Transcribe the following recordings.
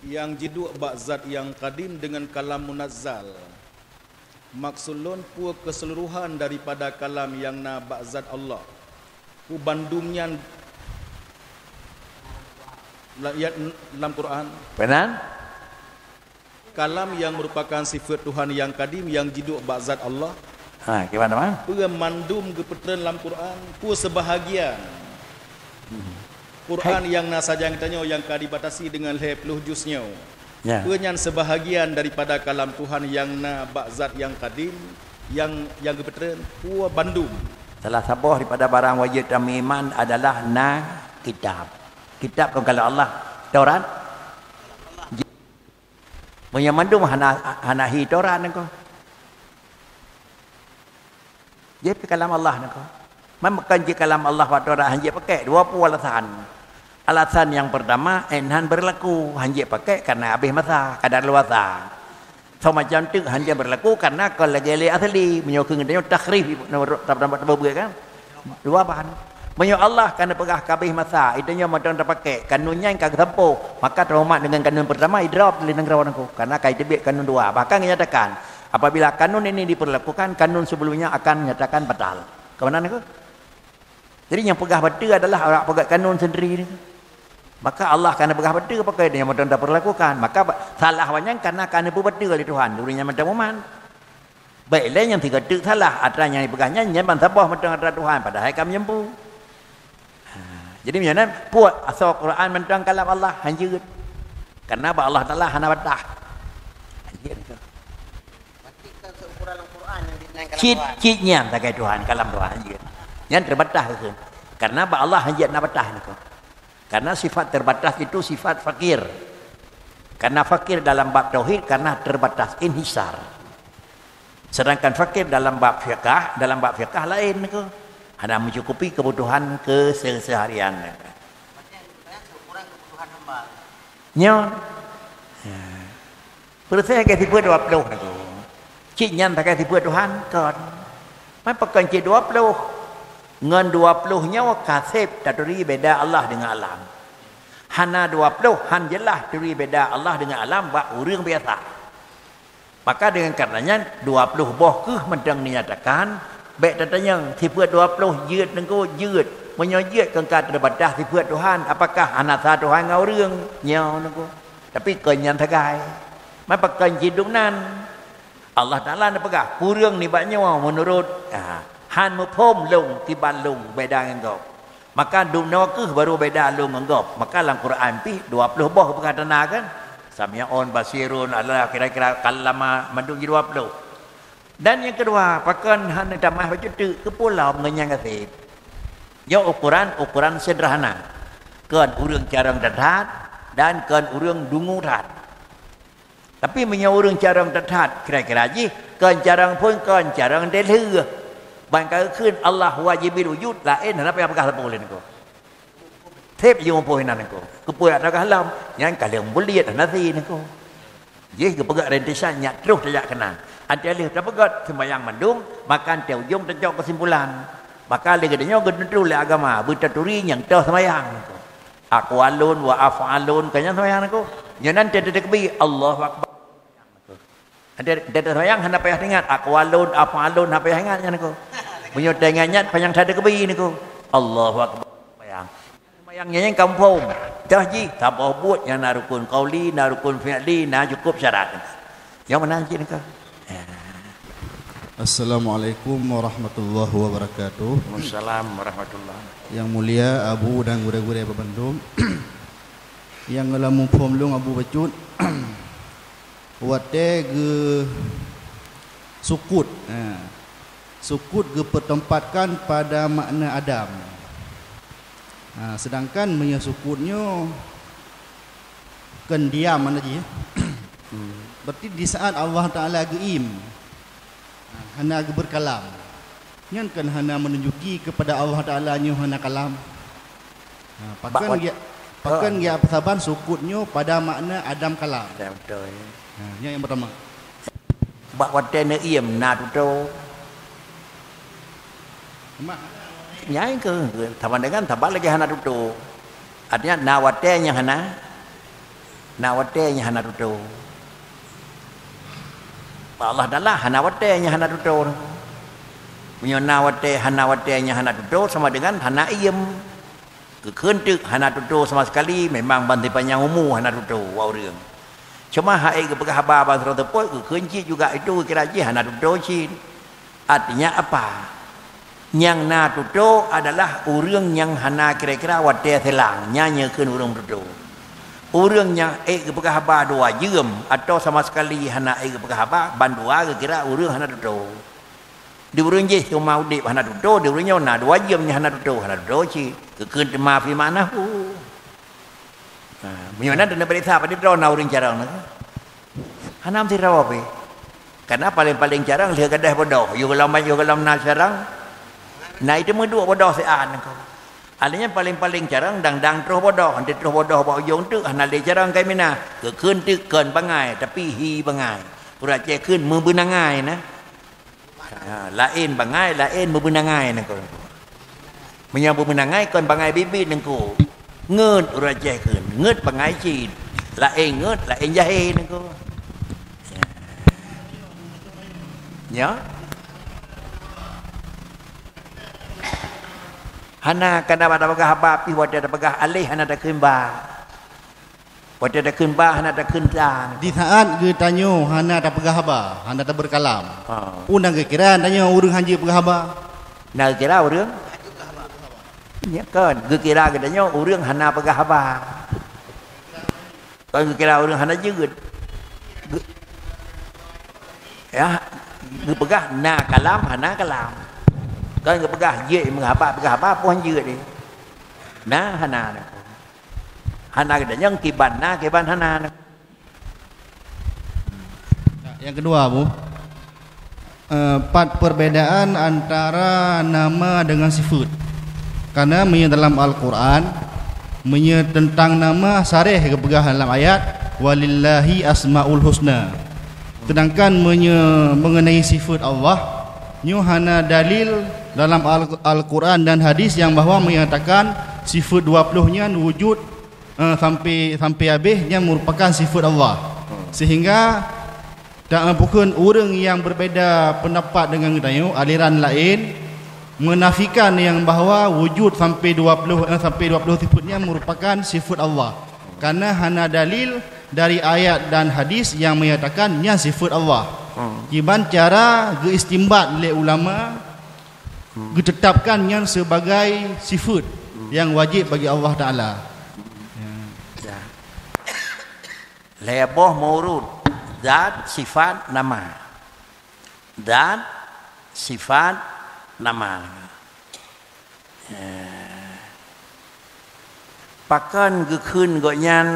yang jiduk bak zat yang kadim dengan kalam munazzal. Maksudun pua keseluruhan daripada kalam yang na bak zat Allah. Pu bandumnya ayat dalam Quran. Benar? Kalam yang merupakan sifat Tuhan yang kadim yang jiduk bak zat Allah. Gimana man? Pua mandum kepeteran dalam Quran. Pua sebahagian. Quran yang nasajang tanya yang dibatasi dengan 20 juznya. Ya. Penyan sebahagian daripada kalam Tuhan yang na ba'zat yang kadim yang kebetulan pua bandung. Salah satu daripada barang wajib dalam iman adalah kitab. Kitab kan kalau Allah Taurat. Punya mandum hanahi Taurat nako. Dia kalam Allah nako. Makan je kalam Allah wa Taurat hanya pakai 20 alasan. Alasan yang pertama, enhan berlaku hanya pakai karena habis masa kadar luasa. So macam tu hanya berlaku karena kalau gele asli menyokong dia takhrif dapat kan. Dua bahan. Menyo Allah karena pegah habis masa, itunya macam tak pakai. Kanunnya yang kagak tempuh, maka terhormat dengan kanun pertama idrop di negara aku. Karena kait tebik kanun dua. Bahkan menyatakan apabila kanun ini diperlakukan, kanun sebelumnya akan menyatakan batal. Kemana aku? Jadi yang pegah betul adalah orang pegah kanun sendiri ni. Maka Allah kerana pegah betul pakai dia yang macam tak perlakukan. Maka salah banyak karena betul oleh Tuhan. Dulunya macam uman. Baiklah yang tiga tu salah. Ada yang dipegahnya nyaman sabah macam ada Tuhan. Padahal kami nyempu. Jadi macam mana? Puat asal Quran macam kalam Allah hanjut. Karena Allah Ta'ala hana batah. Hanjut itu. Pastikan seukuran Al-Quran yang dinaik kalam Tuhan. Cik-ciknya tak kaya Tuhan kalam Tuhan hanjut. Yang terbatah itu. Karena Allah hanjut nak batah itu. Karena sifat terbatas itu sifat fakir. Karena fakir dalam bab tauhid karena terbatas inhisar. Sedangkan fakir dalam bab fiqh lain ke. Hanya mencukupi kebutuhan keseharian. Maksudnya seukuran kebutuhan hamba. Nyon. Percaya ke tipe 20 tu. Cik nyan tak ke tipe Tuhan kan. Mai pakai cik 20. Ngan 20-nya kasib tadri beda Allah dengan alam. Hana 20 han jelas tadri beda Allah dengan alam bak urang biasa. Maka dengan karenanya 20 boh ke mendang dinyatakan baik tatanya tipe 20 yeut nengko yeut menyojit kengkat terbatas tipe Tuhan apakah anak sa Tuhan ngau reung nyau nengko. Tapi kenyan tagai. Mai pakai jidunan Allah Taala nak pegah urang ni baknya menurut han mupom lung tiban lung beda dengan kau. Maka dunia ke baru beda lung dengan kau. Maka dalam Quran pi 20 boh perkataan kan. Sami'un basirun adalah kira-kira kalama mandung 20. Dan yang kedua, pakan han tamah baca tu ke pulau mengenyang kasih. Ya ukuran sederhana. Kan urang carang dadat dan kan urang dungurat. Tapi punya urang carang dadat kira-kira ji kan carang pun kan carang deleh. Bangkaiขึ้น Allah wajibil wujud lain apa yang perkara boleh niko. Tep yang poin niko. Kepuat nak halam yang kalian boleh nasi niko. Ye ke pegak rentesan nyak terus tak kena. Ada leh tak pegat sembahyang mandung makan teu jong terjok kesimpulan. Maka le gedenya gedentu le agama bertaturi yang teu sembahyang niko. Aqwalun wa af'alun kanya sembahyang niko. Jangan tidak kebi Allahu akbar. Ada sayang hendak payah ingat aqwalun afalun apa payah ingat niko. Punya dengannya payang ada kebi niko. Allahu akbar payang. Mayangnya yang kampung. Dah ji tak buat yang narukun qauli, narukun fi'li, na cukup syarat. Yang mana ji niko? Assalamualaikum warahmatullahi wabarakatuh. Waalaikumsalam warahmatullahi. Yang mulia Abu dan gure-gure Babandung. Yang ngelamun pom Abu Bacut. Wate ge sukut. Sukut ge pertempatkan pada makna Adam. Sedangkan punya sukutnya kan diam mana je. Berarti di saat Allah Ta'ala geim hana ge berkalam. Nyan kan hana menunjuki kepada Allah Ta'ala nyo hana kalam. Pakan dia saban sukutnya pada makna Adam kalam. Betul. Yang pertama. Bak watene iem na tu. Nyai ke taban dengan tabal lagi hana tu. Artinya na watenya hana nawatenya hana tuto Allah adalah hanawatenya hana tuto punya nawate hanawatenya hana tuto sama dengan hana iem kekentuk hana tuto sama sekali memang bantai panjang umur hana tuto wau reung cuma hai ke pegahaba basro tepoi kekenci juga itu kira je hana tuto cin artinya apa yang na tuto adalah urang yang hana kira-kira wate selang nyanyekeun urang tuto urang yang ke pegahaba dua jeum atau sama sekali hana ke pegahaba bandua kira urang hana tuto di urang je cuma udip hana tuto di urang na dua jeum nya hana tuto ci kekeun maafi manahu Miona dan berita pada drone orang jarang nak. Hanam tidak apa. Karena paling jarang dia kadah bodoh. Yo kalau nak jarang. Nah itu mendua bodoh sean kau. Alanya paling jarang dang terus bodoh. Dia terus bodoh bawa ujung tu. Hana dia jarang kami na. Kekun tu ken bangai tapi hi bangai. Pura cekun membenangai na. Lain bangai lain membenangai na kau. Menyambut menangai ken bangai bibit nengku. Ngeut raja keun ngeut pangai cin lain ngeut lain jahe nengko ya hana kana pada pegah apa pi wada ada pegah alih hana ada keun ba wada ada keun ba hana ada keun ta Di saat ge tanyo hana ada pegah ba hana ada berkalam undang ge kira tanyo urang hanji pegah ba nah kira urang ya kan kira katanya urang hana pegah ba kan kira urang hana jeut ya pegah na kalam hana kalam kan pegah ye pegah ba pun jeut ni na hana katanya kiban na kiban hana yang kedua Bu perbedaan antara nama dengan sifat. Karena dalam Al-Quran tentang nama sarih kepegah dalam ayat walillahi asmaul husna. Sedangkan mengenai sifat Allah hana dalil dalam Al-Quran dan hadis yang bahawa menyatakan sifat 20-nya wujud sampai habisnya merupakan sifat Allah. Sehingga bukan orang yang berbeza pendapat dengan kita aliran lain menafikan yang bahawa wujud sampai 20 sifatnya merupakan sifat Allah. Karena hana dalil dari ayat dan hadis yang menyatakannya sifat Allah. Kiban cara geistimbat oleh ulama ditetapkannya sebagai sifat yang wajib bagi Allah Taala. Leboh maurud zat sifat nama. Zat sifat nama pakan gekun goknyan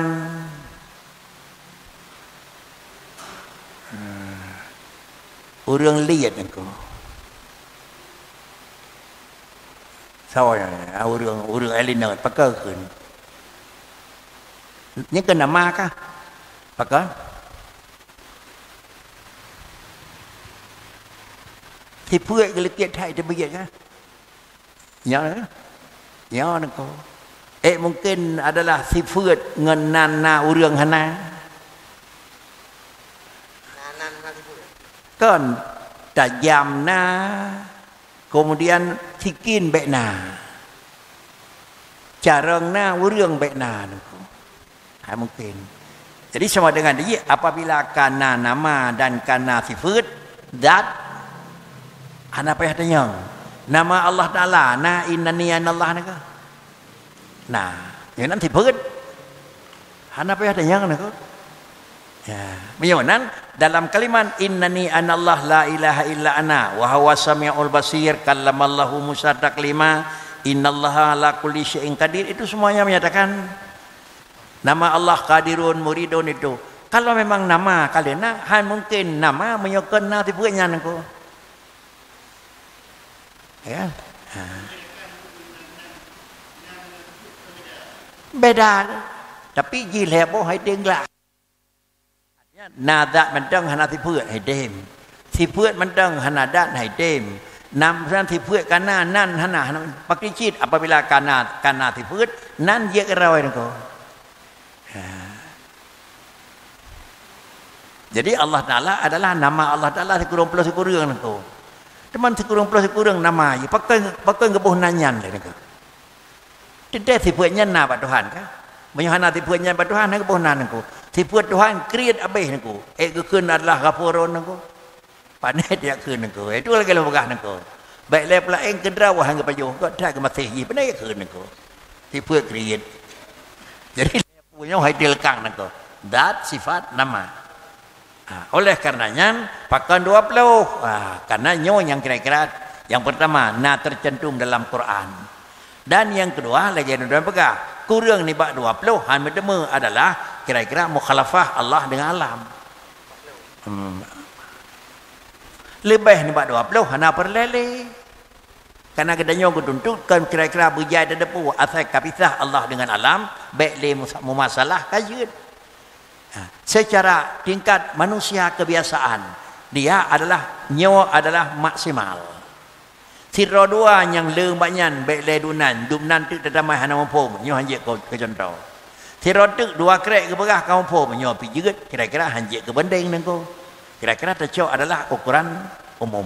urang liat engko sawaya urang elina pakai gekun ni ke nama kah pakan thì phơi cái liệt thay thì bây giờ kan nhớ nó có mungkin adalah sifat ngenana urang hana kan tajam na kemudian sikin bekna carang na urang bekna mungkin jadi sama dengan dia apabila kana nama dan kana sifat zat hana payah tanya nama Allah Ta'ala na innani anallah naka nah yang nanti sifat hana payah tanya naka ya menyonan dalam kalimat innani anallah la ilaha illa ana wa huwa samiul basir kallamallahu Musa taklima innallaha ala kulli syai'in qadir itu semuanya menyatakan nama Allah qadirun muridun itu kalau memang nama kalian mungkin nama menyokon na tipunya nako ya beda tapi jilebo hai deng lah nadat mendang hana tipuat hai dem tipuat mendang hana dat hai dem nam san tipuat kana nan hana pakai cit apabila kana tipuat nan dia kerawai nako Jadi Allah Ta'ala adalah nama Allah Ta'ala sekurang-kurang nengko. Teman sekurang-kurang nama je. Pakai ngebuh nanyan lah nengko. Tidak sifat nyana Pak Tuhan kah? Menyuhana sifat nyana Pak Tuhan nengko nan nengko. Sifat Tuhan create abih nengko. Kekeun adalah Ghafurun nengko. Pandai dia keun nengko. Itu lagi lemah nengko. Baik le pula eng kedrawah hang pajuh kau tak ke masih ji pandai keun nengko. Sifat create. Jadi punya hai dilkang nengko. Dat sifat nama. Oleh karenanya pakai 20 karena nyo yang kira-kira yang pertama tercantum dalam Quran dan yang kedua lagi yang pegang kurang ni bak 20 han bertemu adalah kira-kira mukhalafah Allah dengan alam lebih ni bak 20 hana perlele karena kedanya kutuntutkan kira-kira berjaya depu asal kapisah Allah dengan alam baik le mumasalah kajut. Secara tingkat manusia kebiasaan dia adalah nyawa adalah maksimal. Tiro dua yang le banyan baik le dumnan tu terdamai hana mampum nyawa hanjek ke contoh. Tiro tu dua krek ke berah kau mampum nyawa pi jeget kira-kira hanjek ke bendeng nengko. Kira-kira tercok adalah ukuran umum.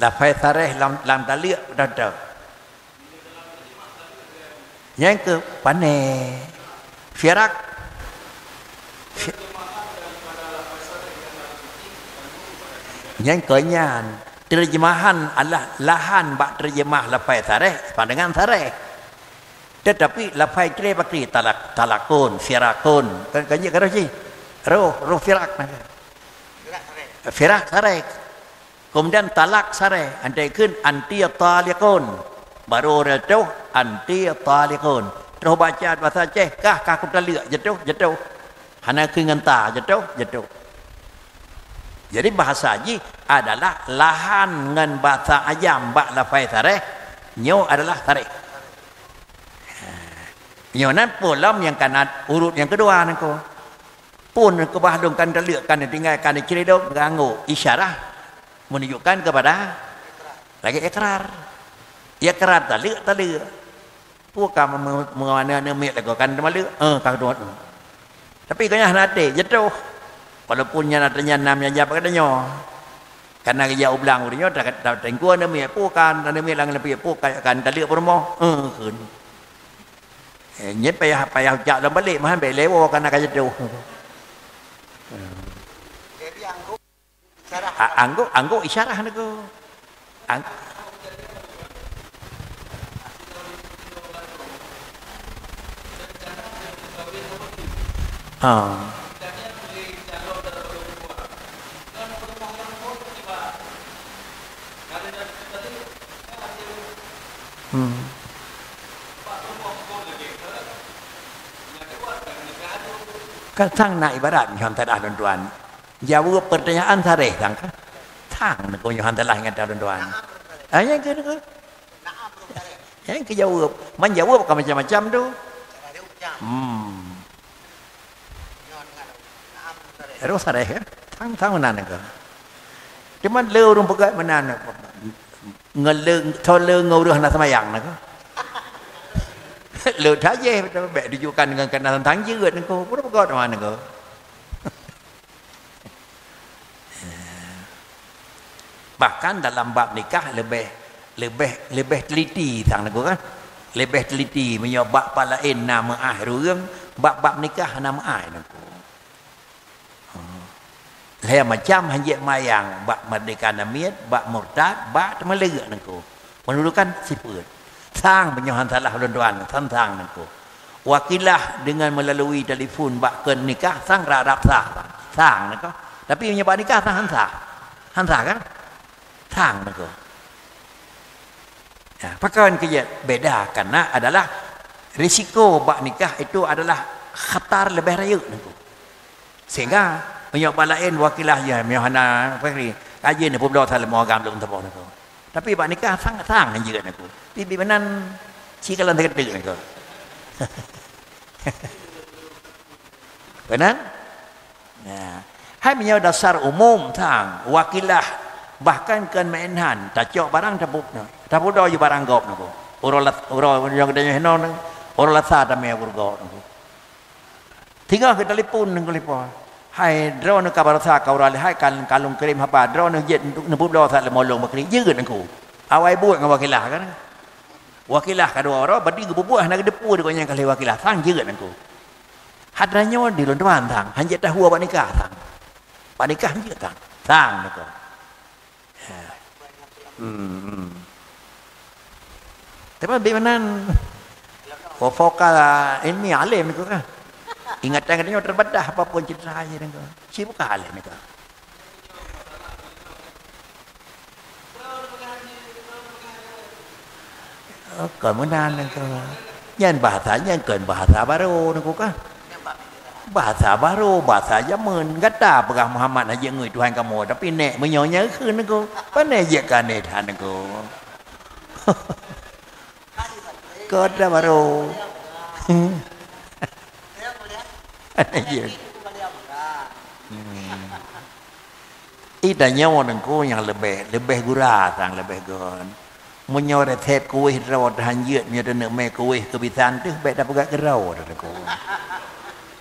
Lafai tarikh lam taliq dah. Yang ke pandai firak yang kenyan terjemahan adalah lahan bak terjemah lafai tarikh pandangan tarikh. Tetapi lafai kira pakri talakun firakun kan kan sih roh firak firak tarikh. Kemudian talak sare andai kun anti talikun baru retuh anti talikun terus baca bahasa Aceh kah aku talak jatuh hana ke ngenta jatuh jadi bahasa haji adalah lahan dengan bahasa ajam bak lafai sare nyo adalah sare nyo nan polam yang kanan urut yang kedua nako pun kebahdungkan talakkan tinggalkan ceridok ganggu isyarah menunjukkan kepada lagi ikrar talik puk kamu mengawana nemik lagu kan temalu kau dua tapi kanya nate jatuh walaupun nya natanya namnya apa katanya karena dia ublang urnya tak tengku nemik puk kan nemik lang lebih puk kan talik permo kun nyet payah jak dalam balik mahan baik lewo karena kaya jatuh anggo isyarah nago Kadang nak ibarat yang tak ada tuan. Jawab pertanyaan tarikh tang tang nak kunjungan telah dengan tuan. Yang ke nak? Yang ke jawab. Man jawab kan macam-macam tu. Terus tarikh tang mana nak? Cuma le urung pegat mana nak? Ngeleng tolong ngurus nak semayang nak. Le saja baik dijukan dengan kena tang jeut nak. Pura pegat mana nak? Bahkan dalam bab nikah lebih teliti tang nak kan lebih teliti menyobak palain nama akhirun bab nikah nama ai nak le macam hanjek mayang bab merdeka namiat bab murtad bab temelega nak mendudukan sifat sang penyohan salah tuan tentang nak wakilah dengan melalui telefon bab ke nikah sang radap sang nak tapi menyobak nikah sang hansa kan tang nak. Ya, pakaian kerja beda karena adalah risiko bak nikah itu adalah khatar lebih raya nak. Sehingga menyok lain wakilah ya meyohana fakri kaji ni pun dosa lemo agam belum tahu nak. Tapi bak nikah sang hanya nak aku. Bibi menan si kalan terkedik nak. Benar? Ya. Hai menyau dasar umum tang wakilah bahkan kan mainan tak cok barang tabuk nak. Tabuk dah je barang gop nak. Orang yang kedanya henong nak. Orang lasa tak meh burgo nak. Tinggal ke telefon nak telefon. Hai draw nak kabar sa kau rale hai kalung krim apa draw nak jet nak buat dosa le molong bakri jeut nak ku. Awai buat dengan wakilah kan. Wakilah kedua orang berdi gebubuh nak depu dekat yang kali wakilah sang jeut nak ku. Hadranya di lontuan tang, hanya tahu apa nikah tang. Pak nikah je tang. Tang nak. Tapi bagaimana? Foka ini alim itu kan. Ingatan katanya terbedah apapun cerita saya dengan. Si bukan alim itu. Kemudian itu. Yang bahasanya kan bahasa baru nak kan. Bahasa baru, bahasa zaman kata pegah Muhammad aja ngui Tuhan kamu tapi nek menyonya khun aku. Pandai je kan nek han aku. Kata baru. Idanya orang ku yang lebih gurah sang lebih gon. Menyorot tep kuih rawat hanjut menyorot nak mai kuih kebisan tu baik dah pegak kerau dah aku.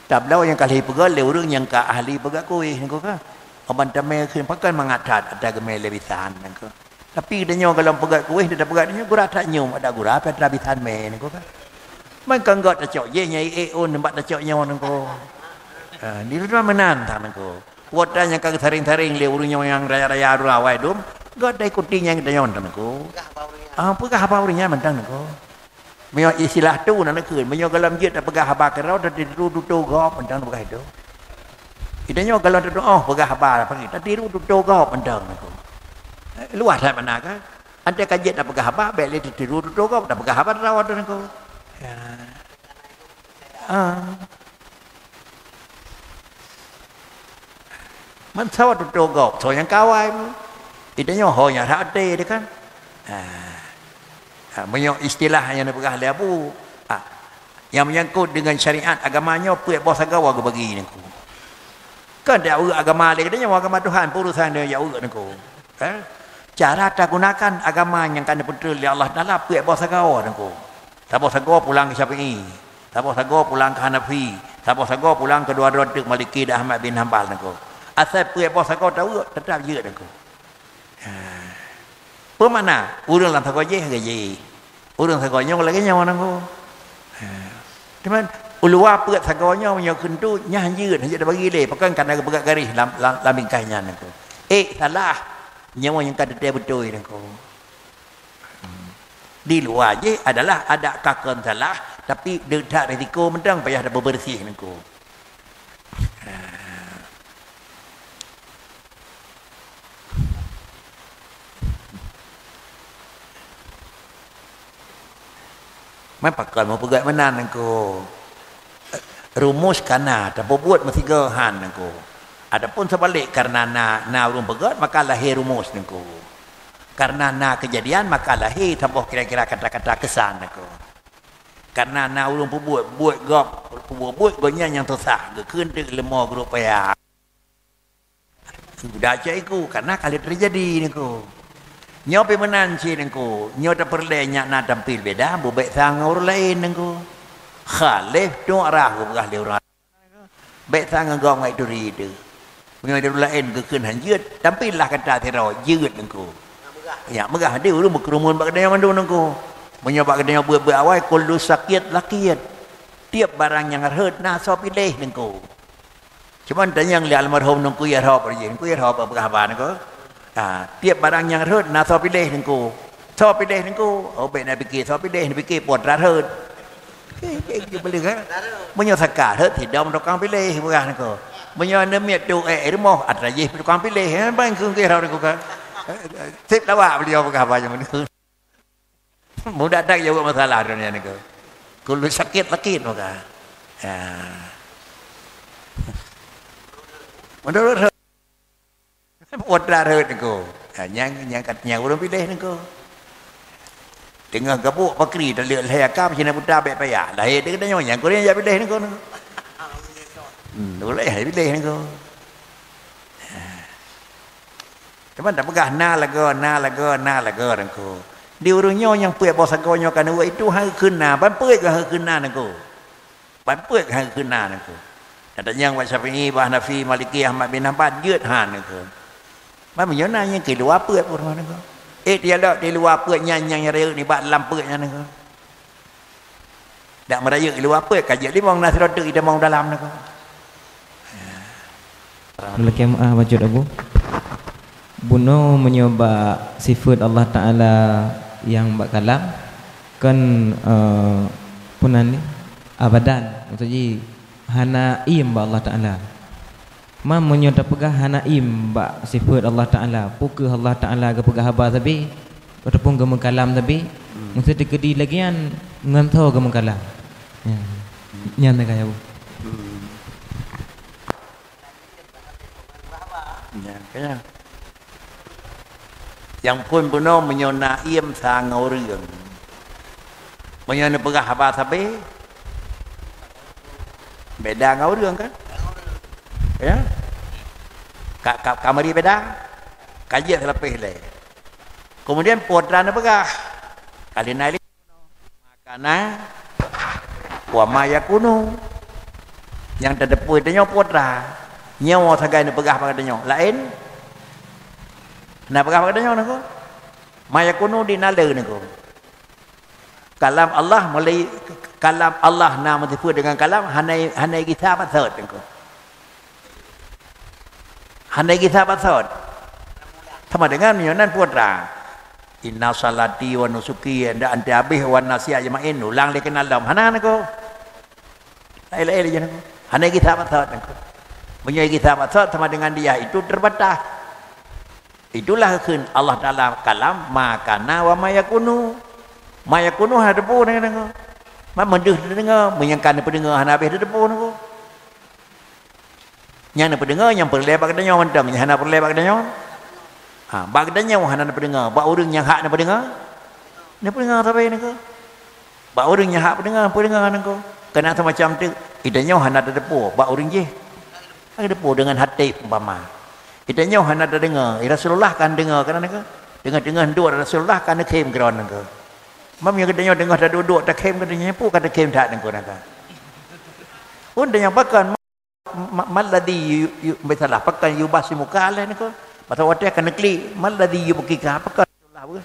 Tak belau yang kali pegak le urang yang ka ahli pegak kuih aku kan. Aban tamai keun pakan mangatat ada gemai lebisan aku. Tapi idanya kalau pegak kuih dia pegak dia gurah tak nyum ada gurah apa trabisan mai aku kan. Man kan got tak cok ye nyai on nembat tak cok nyawa nangko. Di rumah menan tak nangko. Wota yang kag taring-taring le urang yang raya-raya rawai dum, got dai kuting yang dayon nangko. Pegah apa urinya mentang nangko. Menyo istilah tu nak keun, menyo galam jeut tak pegah apa kerau dah tiru tutu gop mentang pegah itu. Idanya kalau tu pegah apa pergi tak tiru tutu gop mentang nangko. Luas tak mana kan? Ante kajet tak pegah apa, baik le tiru tutu gop tak pegah apa rawat nangko. Ya. Man tahu tu gop, so yang kawai, idanya honya hati dia kan. Banyak istilah yang nak pegah lebu. Yang menyangkut dengan syariat agamanya, puak bos agama ke bagi ni ku. Kan dia agama dia katanya agama Tuhan, urusan dia ya urut ni ku. Cara tak gunakan agama yang kan diputul oleh Allah Taala puak bos agama ni ku. Tabos sago pulang ke Syafi'i, tabos sago pulang ke Hanafi, tabos sago pulang ke dua rodik Maliki dan Ahmad bin Hanbal nako. Asal puak bos sago tahu tetap jeut nako. Pemana? Urang lang sago je gaji. Urang sago nyong lagi nyawa nako. Cuman ulua puak sago nyong nyo kentu nyah jeut hanya bagi le pakan kana begak garis lam bingkainya nako. Salah. Nyawa yang kada betul nako. Di luar je adalah ada kakon salah tapi dia tak risiko mentang payah ada bersih nengko. Mai pakal mau pegat mana nengko. Rumus kana tak buat mesti gahan nengko. Adapun sebalik karena na urung pegat maka lahir rumus nengko. Karena kejadian maka lahir tambah kira-kira kata-kata kesan aku. Karena ulun buat gop gopnya yang tersah keun deuk lemah grup ya. Sudah caiku karena kali terjadi niku. Nyo pe menan ci niku. Nyo tak perle nyak na tampil beda bubek sang orang lain niku. Khalif tu arah gah le orang. Bek sang ngom ngai duri tu. Menyo orang lain keun hanjeut tampillah kata tero jeut niku. Ya, megah dia urang berkerumun bak kedai mandu nangko. Menyobak kedai buat awal kullu sakit lakiyat. Tiap barang yang herd na so pilih nangko. Cuman tanya yang li almarhum nangko ya rob je. Nangko ya rob apa khabar nangko. Tiap barang yang herd na so pilih nangko. So pilih nangko. Obek nak fikir so pilih buat herd. Boleh kan? Menyo sakar herd tidak tukang pilih bukan nangko. Menyo nemiat tu rumah atraje tukang pilih. Bang ku kira nangko kan. Tip lawak beliau apa macam ni. Mudah tak jawab masalah dunia ni ke. Kalau sakit lakit maka. Menurut putra rut nengko. Yang katnya urang pilih nengko. Tengah gabuk pakri dah lihat leher kap cina putra baik payah. Lahir dia katanya yang Korea ya pilih nengko. Boleh pilih nengko. Teman tak pegah na lago nengko. Di urungnya yang puak bosa gonyo kan itu hari kena, ban puak ke hari kena nengko. Ban puak ke hari kena nengko. Ada yang buat Syafi'i, Hanafi, Maliki, Ahmad bin Hanbal yeut han nengko. Ban menyona yang ke luar puak pun nengko. Dia dak di luar puak yang raya ni bak dalam puaknya nengko. Dak meraya di luar puak kajak limong nasirat tu kita mau dalam nengko. Laki wajud Abu. Buno menyoba sifat Allah Ta'ala yang berkalam kan punan ni abadan maksudnya hana im ba Allah Ta'ala ma menyoda pegah hana im ba sifat Allah Ta'ala puka Allah Ta'ala ke pegah haba tabi ataupun ke mengkalam tabi maksud dikedi lagian ngantau ke mengkalam ya nyanda kaya Bu ya kaya yang pun buno menyona iem sang orang menyona pegah apa sabe beda ngau orang kan ya kamari beda kaji selepas le kemudian putrana pegah kali naik makana wa maya kuno yang terdepu itu putra nyawa sagai ni pegah pakai lain. Nak pegah katanya nako. Maya kuno di nala nako. Kalam Allah mulai kalam Allah nama disebut dengan kalam hanai kita pasal nako. Hanai kita pasal. Sama dengan menyonan putra. Inna salati wa nusuki anda ante abih wa nasiya jamain ulang le kenal dalam hana nako. Lain-lain je nako. Hanai kita pasal nako. Menyai kita pasal sama dengan dia itu terbatas. Itulah kun Allah Taala kalam makana wa mayakunu. Mayakunu hadapu dengan mendeh dengar menyangkan pendengar hana habis depu nako. Yang pendengar yang perlebak katanya mendang hana perlebak katanya. Ha bak katanya hana pendengar, bak urang yang hak nak pendengar. Ni pendengar sampai nako. Bak urang yang hak pendengar nako. Kena macam tu idanya hana depu, bak urang je. Ada depu dengan hati umpama. Kita nyaw hana ada dengar. Rasulullah kan dengar kan naka. Dengar dua Rasulullah kan kem kron naka. Mam yang kita nyaw dengar dah duduk tak kem katanya pu kata kem tak naka. Unda yang pakan malladhi misalah pakan yubasi mukala naka. Pasal waktu akan nekli malladhi yubkika pakan Rasulullah.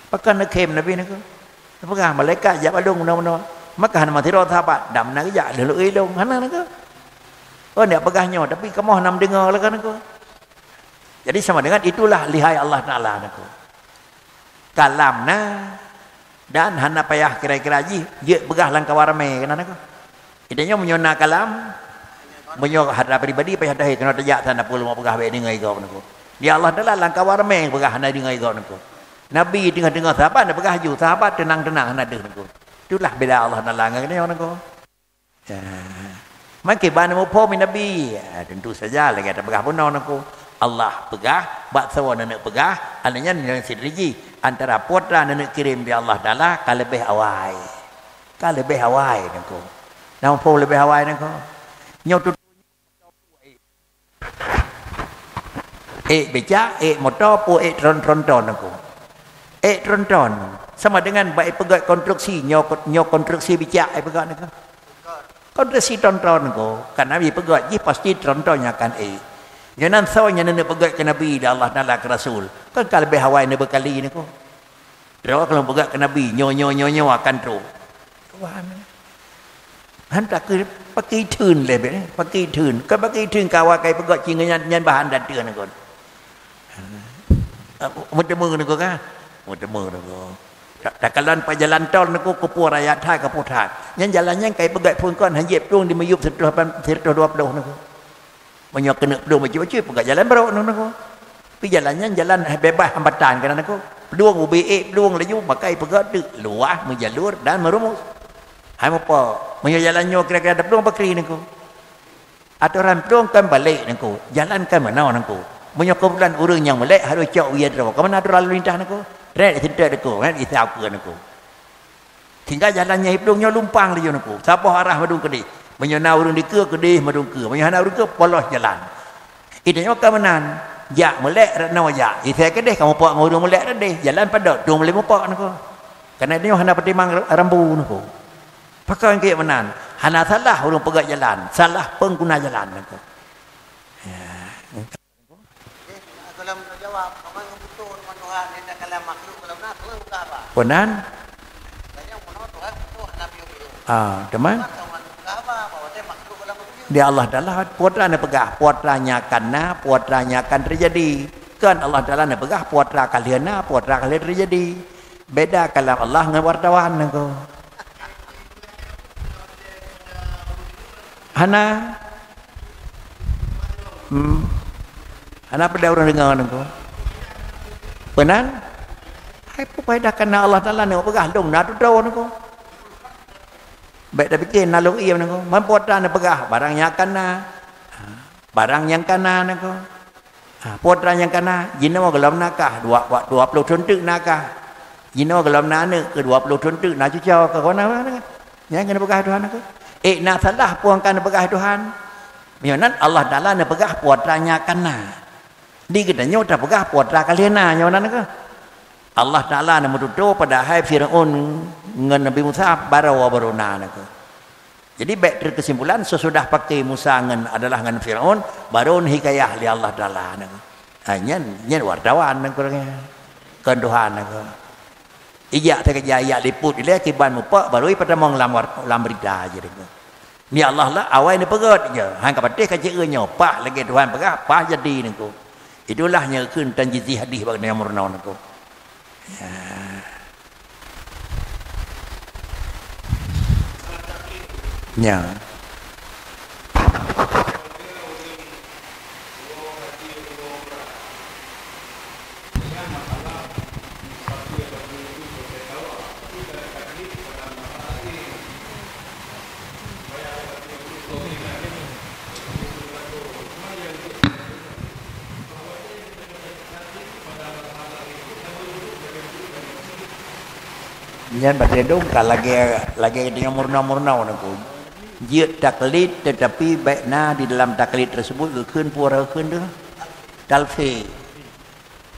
Pakan kem Nabi naka. Pakan malaikat jak balung mana-mana. Maka hana mati roh sahabat dam nak jak leluk ilung hana naka. Oh ndak pegahnya tapi kamu nam dengar lah kan naka. Jadi sama dengan itulah lihai Allah Ta'ala nako. Kalam na dan hana payah kira-kira ji je begah lang kawarame kana nako. Idanya menyona kalam menyo hada pribadi payah dah kena tajak sana puluh mau begah bae dengai kau nako. Dia Allah Ta'ala lang kawarame begah hana dengai kau nako. Nabi dengar sahabat nak begah ju sahabat tenang-tenang hana deh nako. Itulah beda Allah Ta'ala ngene nako. Ya. Maka bana mo po min Nabi tentu saja lagi ada begah pun nako. Allah pegah, baksawa nenek pegah, anaknya nenek sidriji antara putra nenek kirim di Allah Taala kalebih awai. Kalebih awai nako. Nama po lebih awai nako. Nyau tu beca, motor pu tron nako. Tron sama dengan baik pegat konstruksi, nyau konstruksi beca pegat nako. Konstruksi tron nako. Kan Nabi pegat ji pasti tron-tronnya kan Jangan sawanya nenek pegat ke Nabi dan Allah Taala ke Rasul. Kan kalau lebih hawai ni berkali ni ko. Terus kalau pegat ke Nabi nyo akan terus. Tuhan. Hantar ke pakai tun le be, pakai tun. Kan pakai tun kawa kai pegat cing nyan bahan dateur ni ko. Mutemu ni ko kan. Mutemu ni ko. Tak kalan pa jalan tol ni ko kepu raya thai ke putat. Nyan jalannya kai pegat pun kon hanjep tung di mayup 120 ni ko. Banyak kena pedung macam-macam pegat jalan baru nako. Pi jalannya jalan bebas hambatan kan nako. Peluang UBE, peluang laju pakai pegat tu luas menjalur dan merumus. Hai apa? Menyo jalannya kira-kira ada peluang pakri nako. Aturan peluang kan balik nako. Jalan kan mana nako. Menyokumpulan orang yang melek harus cak dia terus. Ke mana ada lalu lintas nak? Red tidak nak. Red isap ke nak. Tinggal jalannya hidungnya lumpang dia nak. Siapa arah madung kedih? Menyana orang di ke kedih madung ke. Menyana orang ke polos jalan. Idanya ke mana? Ya melek nak ya. Isap kedih kamu pak ngurung melek kedih. Jalan pada tu boleh mupak nak. Karena dia hendak pertimbang rambu nak. Pakai ke mana? Hana salah orang pegang jalan, salah pengguna jalan nak. Kalau menjawab, orang yang betul dengan Tuhan tidak kalam makhluk kalau nak Tuhan buka apa? Punan? Banyak menurut Tuhan betul Nabi itu. Teman. Buka apa? Bahwa dia makhluk kalau betul. Dia Allah Taala putranya pegah, putranya kana, putranya akan terjadi. Kan Allah Taala nak pegah putra kalian terjadi. Beda kalam Allah dengan wartawan nak. Hana pada orang dengar nak. Benar? Hai pada kena Allah Taala nak pegah dong nak tahu nak. Baik dah fikir nalung ia nak. Mampuata nak pegah barang yang kana. Barang yang kana nak. Putra yang kana jina gelam nakah 20 contek nakah. Jina gelam nana ke 20 contek nak cucau ke kona mana. Yang kena pegah Tuhan nak. Nak salah puang kena pegah Tuhan. Nyonan Allah Taala nak pegah putranya kana. Di kita nyota pegah putra kalian nyonan ke? Allah Taala nak menuduh pada hai Firaun dengan Nabi Musa barawa baruna nak. Jadi baik terkesimpulan sesudah pakai Musa dengan adalah dengan Firaun baru hikayah li Allah Taala nak. Nyen wartawan nak kurangnya. Kan Tuhan nak. Ijak terkejaya liput dia kiban mupak baru pada mong lam berita aja dia. Ni Allah lah awal ni pegat je. Hang kapatih kacirnya pak lagi Tuhan pegah apa jadi niku. Itulah nya keun tanjizi hadis bagi yang murna niku. Ya. Nyan badedung lagi dengan murna naku. Dia taklid tetapi baikna di dalam taklid tersebut keun pura keun tu talfi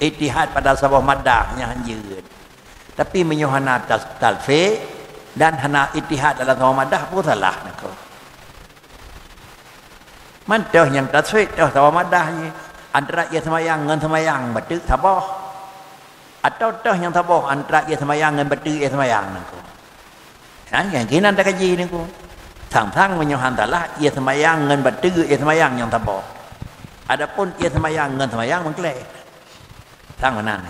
ittihad pada sabah madahnya hanjeun. Tapi menyuhana talfi dan hana ittihad dalam sabah madah pun salah naku. Mantah yang talfi dah sabah madahnya antara ia semayang ngan semayang betul sabah. Atau dah yang tabah antara ia semayang dengan betul ia semayang nangku. Yang kini anda kaji nangku. Sang-sang menyuhan talah ia semayang dengan betul ia semayang yang tabah. Adapun ia semayang dengan semayang mengkleh. Sang mana?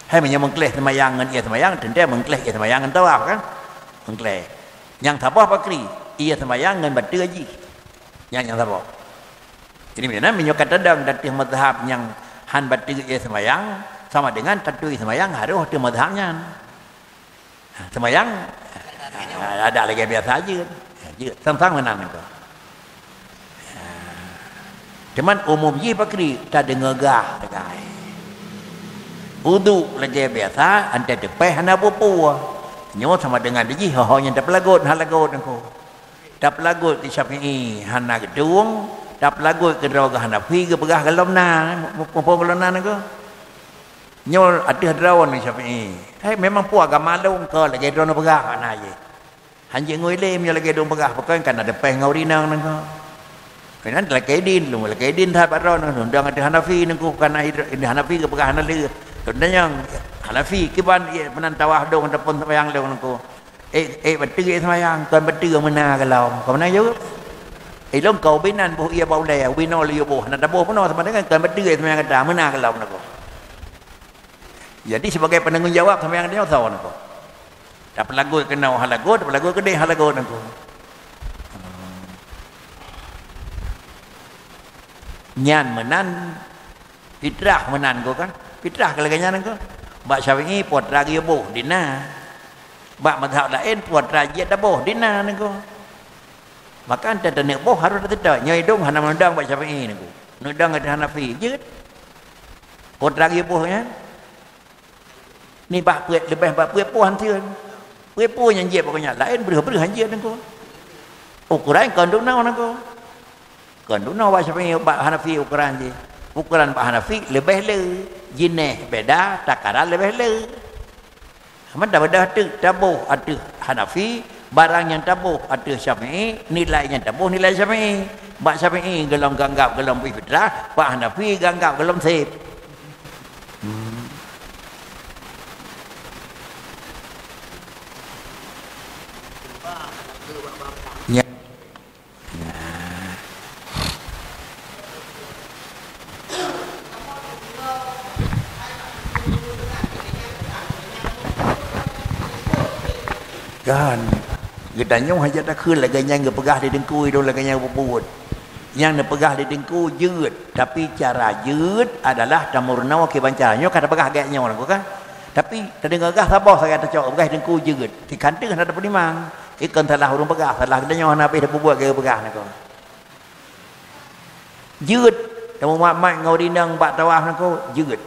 Hai mengkleh semayang dengan ia semayang tentu mengkleh ia semayang dengan tawaf kan? Mengkleh. Yang tabah pakri ia semayang dengan betul haji. Yang tabah. Jadi mana menyukat tadang datih mazhab yang han betul ia semayang sama dengan tentu semayang harus di mazhabnya. Semayang ada lagi biasa aja. Sang-sang menang itu. Cuman umum je pakri tak ada ngegah tegai. Wudu lagi biasa ante tepeh hana pupu. Nyo sama dengan dia hanya tak pelagut halagut aku. Tak pelagut di Syafi'i hana gedung, tak pelagut ke draga Hanafi ke pegah galomna, pupu galomna aku. Nyol ada drawan ni Syafi'i. Hai memang puak agama long ke lagi drone pegah mana je. Hanya ngoile mi lagi drone pegah bukan kan ada peh ngaurinang nang ko. Kenan lagi din lu lagi din tak baron undang ada Hanafi nang ko kana ini Hanafi ke pegah Hanafi. Tundanya Hanafi kiban menan tawah dong depan sembahyang lu nang ko. Betul sembahyang kan betul mana kalau. Kau mana juga? Long kau binan bu ia bau le wino liu bu nak dabo pun sama dengan kan betul sembahyang kada mana kalau nang ko. Jadi sebagai penanggung jawab sama yang dia tahu nak. Tak pelagut kena halagut, tak pelagut kedai halagut nak. Nyan menan fitrah menan ko kan. Fitrah kalaganya nak. Bak Syafi'i putra dia boh dina. Bak mazhab lain putra dia dah boh dina nak. Maka anda nak boh harus tidak. Nyai dong hana mendang bak Syafi'i nak. Nudang ada Hanafi. Jut. Kodrak dia puhnya. Ni bah puet lebih bah puet puhan tiun. Puet puh yang je pokoknya. Lain berih hanjir nangko. Ukuran kan dunau nangko. Kan dunau bah Syafi'i bah Hanafi ukuran je. Ukuran bah Hanafi lebih le. Jineh beda, takaran lebih le. Mana dah tu tabuh ada Hanafi, barang yang tabuh ada Syafi'i, nilainya tabuh nilai Syafi'i. Bak Syafi'i gelam ganggap gelam fitrah, Pak Hanafi ganggap gelam sip. Ya. Kan kita nyong hajat dah khul lagi yang pegah di dengkui tu lagi yang bubut yang pegah di dengku jut tapi cara jut adalah tamurna ke bancaranya kata pegah gaknya orang kan tapi terdengar gah sabah saya kata cok pegah dengku jut di kantin ada penimang ikan salah urung pegah salah dia nyoh nabi dah buat ke pegah nak jut tamu mak ngau dinang bak tawaf nak jut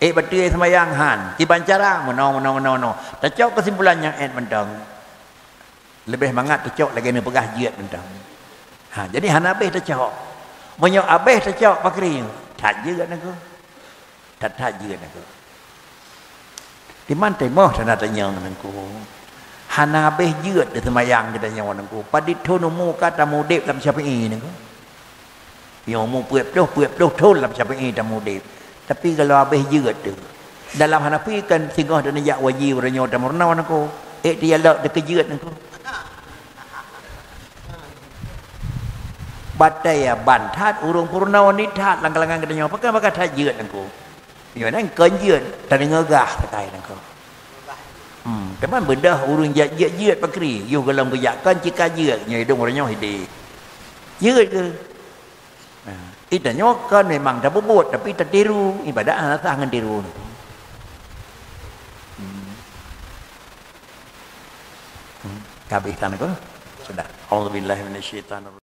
betul semayang han di bancara mono tercok kesimpulan yang mentang lebih mangat tercok lagi ni pegah jut mentang jadi Hanafi tercok monyo abeh tercok pakri tak jut nak tak jut nak di mana temoh sana tanyang nangku Hanafi jut di semayang kita nyawa nangku paditono mu kata mudip dalam Syafi'i nangku yo mu puep doh thol dalam Syafi'i tamudip. Tapi kalau habis jerat tu dalam Hanafi kan singgah dan najak wajib ranyo tamurna nako dia lak de kejerat nako batai ya bantat urung purna wanita lang-langan kedanyo pakai tak jerat nako yo nang kenjerat tadi ngegah takai nako teman bedah urung jerat pakri yo galam gejakkan jika jerat nya hidung ranyo hidi jerat ke itu nyokan memang dah bobot tapi tertiru ibadah anak tangan tiru. Kabeh tanah ko sudah. Auzubillahi minasyaitanir